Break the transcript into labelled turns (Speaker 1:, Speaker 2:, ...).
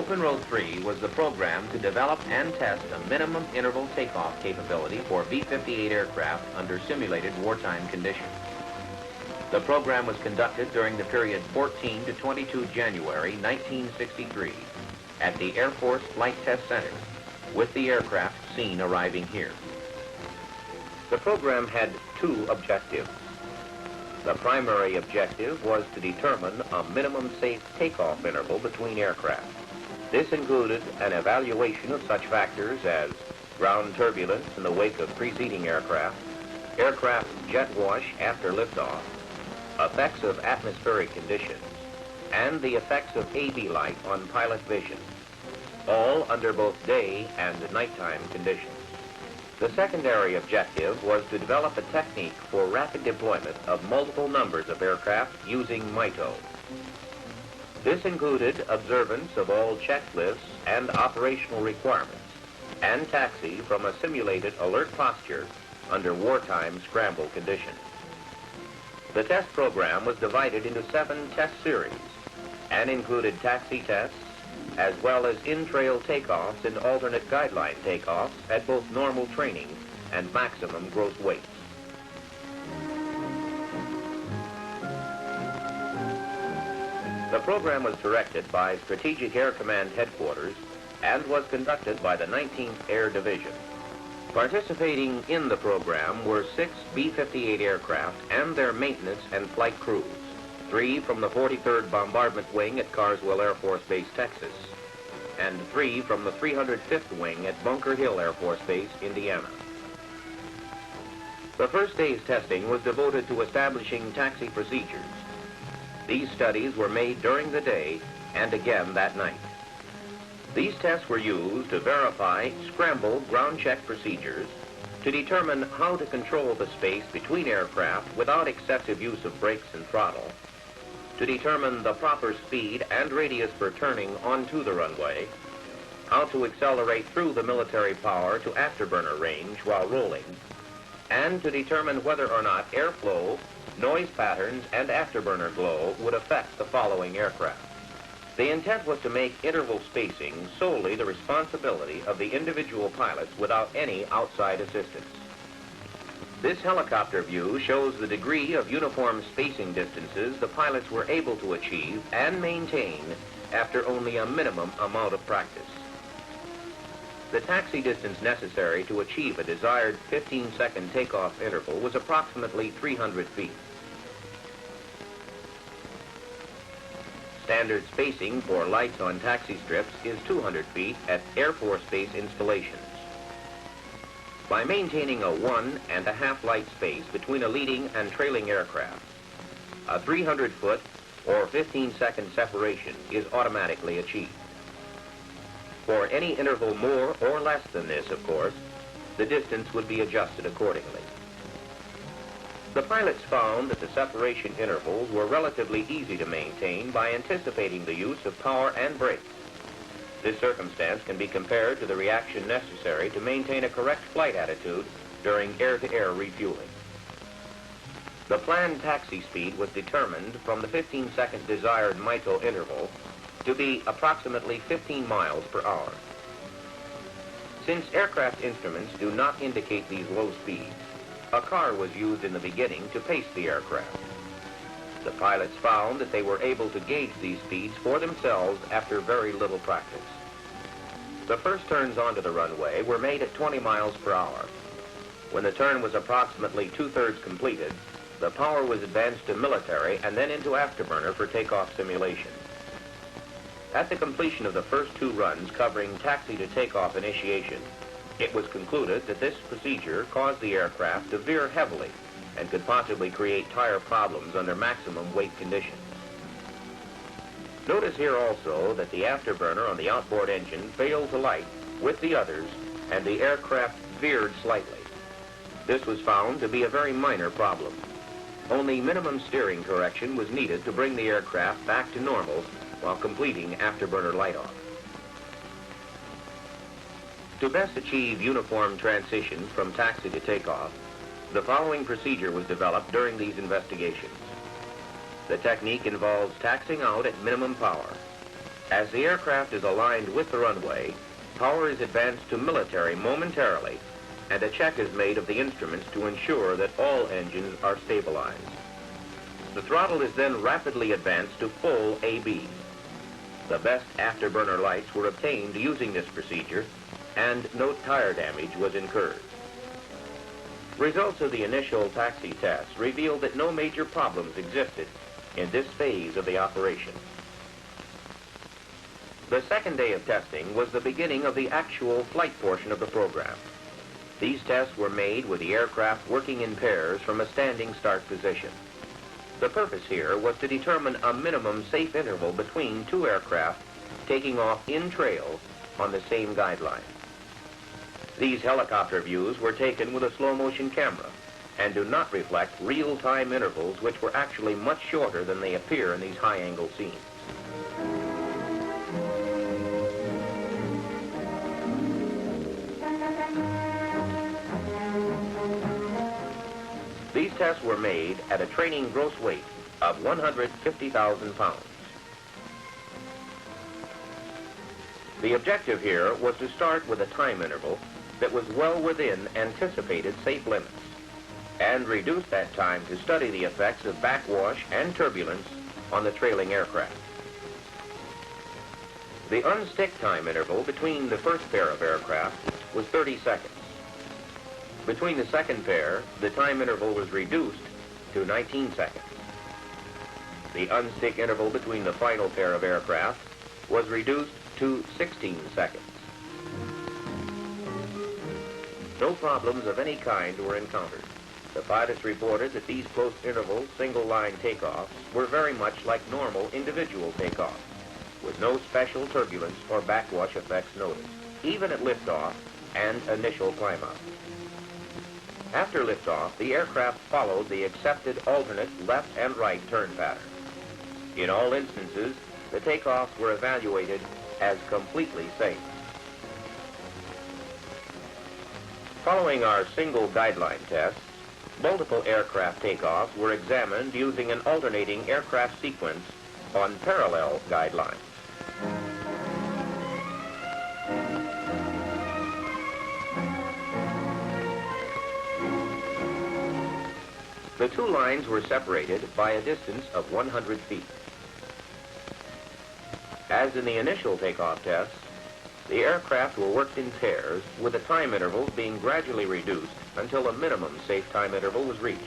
Speaker 1: Open Road 3 was the program to develop and test a minimum interval takeoff capability for B-58 aircraft under simulated wartime conditions. The program was conducted during the period 14 to 22 January 1963 at the Air Force Flight Test Center, with the aircraft seen arriving here. The program had two objectives. The primary objective was to determine a minimum safe takeoff interval between aircraft. This included an evaluation of such factors as ground turbulence in the wake of preceding aircraft jet wash after liftoff, effects of atmospheric conditions, and the effects of AB light on pilot vision, all under both day and nighttime conditions. The secondary objective was to develop a technique for rapid deployment of multiple numbers of aircraft using MITO. This included observance of all checklists and operational requirements, and taxi from a simulated alert posture under wartime scramble conditions. The test program was divided into 7 test series and included taxi tests as well as in-trail takeoffs and alternate guideline takeoffs at both normal training and maximum gross weights. The program was directed by Strategic Air Command Headquarters and was conducted by the 19th Air Division. Participating in the program were 6 B-58 aircraft and their maintenance and flight crews, 3 from the 43rd Bombardment Wing at Carswell Air Force Base, Texas, and 3 from the 305th Wing at Bunker Hill Air Force Base, Indiana. The first day's testing was devoted to establishing taxi procedures. These studies were made during the day and again that night. These tests were used to verify scramble ground check procedures, to determine how to control the space between aircraft without excessive use of brakes and throttle, to determine the proper speed and radius for turning onto the runway, how to accelerate through the military power to afterburner range while rolling, and to determine whether or not airflow, noise patterns, and afterburner glow would affect the following aircraft. The intent was to make interval spacing solely the responsibility of the individual pilots without any outside assistance. This helicopter view shows the degree of uniform spacing distances the pilots were able to achieve and maintain after only a minimum amount of practice. The taxi distance necessary to achieve a desired 15-second takeoff interval was approximately 300 feet. Standard spacing for lights on taxi strips is 200 feet at Air Force Base installations. By maintaining a 1.5 light space between a leading and trailing aircraft, a 300-foot or 15-second separation is automatically achieved. For any interval more or less than this, of course, the distance would be adjusted accordingly. The pilots found that the separation intervals were relatively easy to maintain by anticipating the use of power and brakes. This circumstance can be compared to the reaction necessary to maintain a correct flight attitude during air-to-air refueling. The planned taxi speed was determined from the 15-second desired MITO interval to be approximately 15 miles per hour. Since aircraft instruments do not indicate these low speeds, a car was used in the beginning to pace the aircraft. The pilots found that they were able to gauge these speeds for themselves after very little practice. The first turns onto the runway were made at 20 miles per hour. When the turn was approximately 2/3 completed, the power was advanced to military and then into afterburner for takeoff simulation. At the completion of the first 2 runs covering taxi to takeoff initiation, it was concluded that this procedure caused the aircraft to veer heavily and could possibly create tire problems under maximum weight conditions. Notice here also that the afterburner on the outboard engine failed to light with the others and the aircraft veered slightly. This was found to be a very minor problem. Only minimum steering correction was needed to bring the aircraft back to normal while completing afterburner light-off. To best achieve uniform transitions from taxi to takeoff, the following procedure was developed during these investigations. The technique involves taxiing out at minimum power, As the aircraft is aligned with the runway, power is advanced to military momentarily, and a check is made of the instruments to ensure that all engines are stabilized. The throttle is then rapidly advanced to full AB. The best afterburner lights were obtained using this procedure, and no tire damage was incurred. Results of the initial taxi tests revealed that no major problems existed in this phase of the operation. The second day of testing was the beginning of the actual flight portion of the program. These tests were made with the aircraft working in pairs from a standing start position. The purpose here was to determine a minimum safe interval between two aircraft taking off in trail on the same guideline. These helicopter views were taken with a slow-motion camera and do not reflect real-time intervals, which were actually much shorter than they appear in these high-angle scenes. These tests were made at a training gross weight of 150,000 pounds. The objective here was to start with a time interval that was well within anticipated safe limits and reduce that time to study the effects of backwash and turbulence on the trailing aircraft. The unstick time interval between the first pair of aircraft was 30 seconds. Between the second pair, the time interval was reduced to 19 seconds. The unstick interval between the final pair of aircraft was reduced to 16 seconds. No problems of any kind were encountered. The pilots reported that these close interval single-line takeoffs were very much like normal individual takeoffs, with no special turbulence or backwash effects noted, even at liftoff and initial climb-out. After liftoff, the aircraft followed the accepted alternate left and right turn pattern. In all instances, the takeoffs were evaluated as completely safe. Following our single guideline tests, multiple aircraft takeoffs were examined using an alternating aircraft sequence on parallel guidelines. The two lines were separated by a distance of 100 feet. As in the initial takeoff tests, the aircraft were worked in pairs, with the time intervals being gradually reduced until a minimum safe time interval was reached.